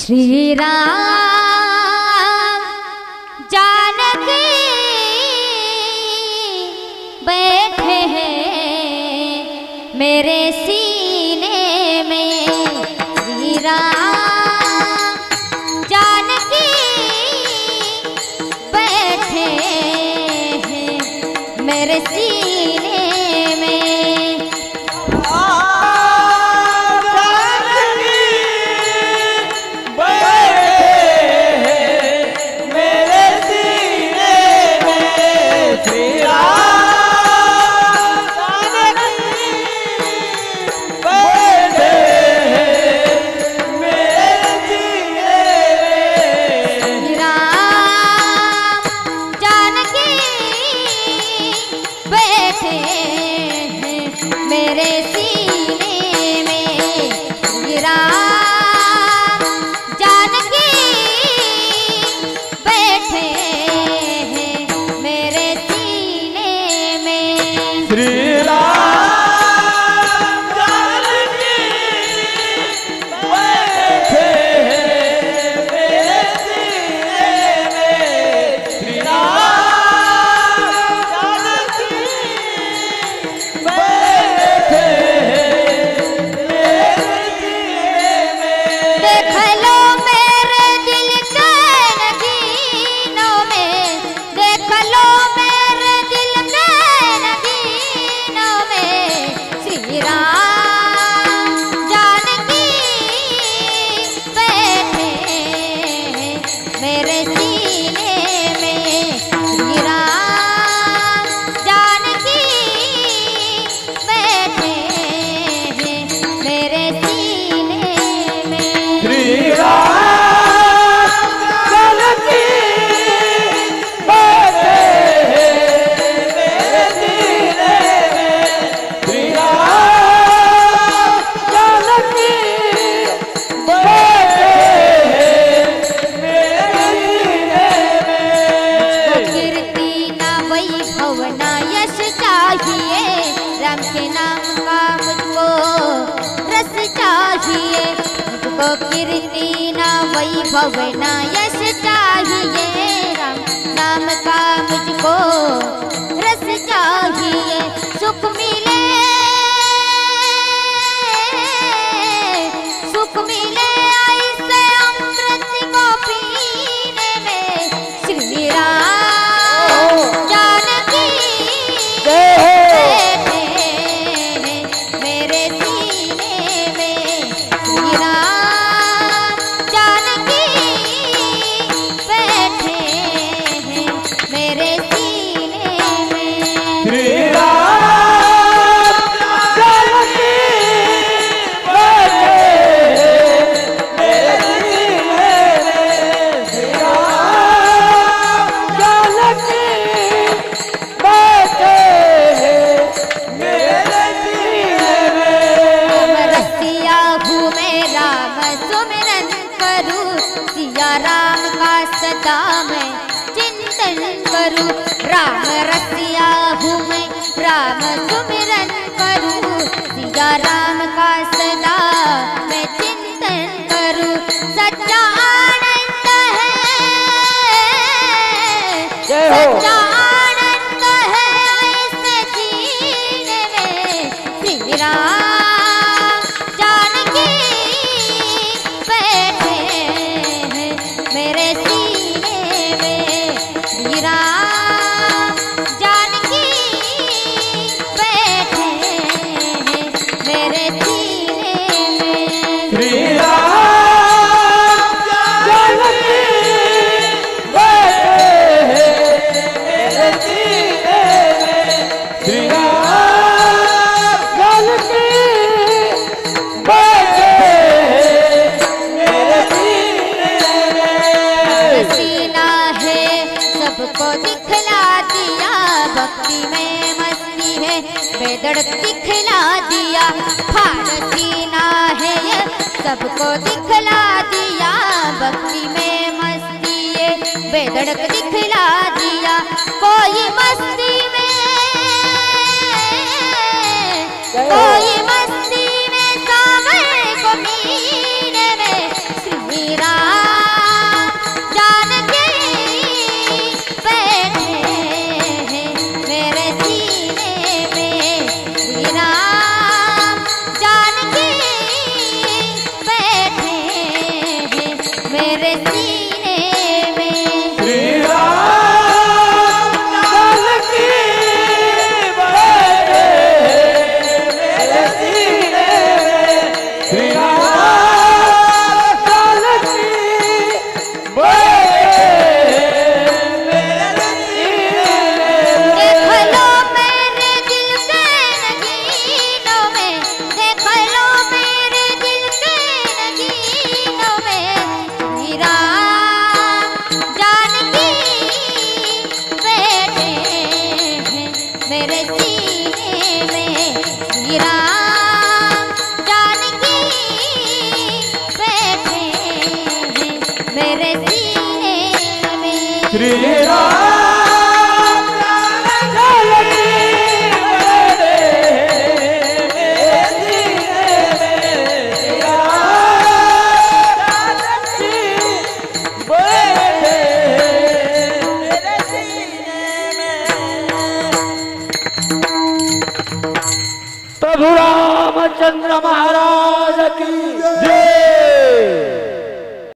श्री राम जानकी बैठे हैं मेरे सीने में। श्री राम जानकी बैठे हैं मेरे सीने में। मेरे सीने में श्री राम जानकी बैठे हैं मेरे सीने में। श्री राम जानकी बैठे हैं मेरे सीने में। श्री राम जानकी राम के नाम का मुझको रस चाहिए। मुझको कीर्ति ना वैभव ना यश चाहिए। राम नाम का मुझको रस चाहिए। सुख मिले ऐसे अमृत को पीने में। श्री राम जानकी राम का सदा मैं चिंतन करूं। राम रसिया हूँ मैं राम सुमिरन करूं। सिया राम का सदा मैं चिंतन करूं। सच्चा आनंद है सच्चा आनंद है ऐसे जीने में। श्री राम जानकी बैठे मेरे सीने में। श्री राम जानकी बैठे हैं मेरे सीने में। श्री राम जानकी बैठे हैं मेरे सीने में। श्री राम जानकी बैठे सबको दिखला दिया भक्ति में मस्ती है बेधड़क दिखला दिया। फारसीना है ये सबको दिखला दिया भक्ति में मस्ती है बेधड़क दिखला दिया। कोई मस्ती में कोई मस्ती में सावर को पीने में। श्री राम मेरे सीने में। श्री राम जानकी बैठे मेरे सीने में। श्री राम जानकी बैठे मेरे सीने में। देख लो मेरे दिल के नगीनों में, देख लो मेरे दिल के नगीनों में, श्री राम जानकी बैठे हैं मेरे सीने में। श्री राम जानकी बैठे हैं मेरे सीने में। श्री राम जानकी बैठे मेरे सीने में। श्री राम जानकी बैठे मेरे सीने में। प्रभु रामचंद्र महाराज की जय।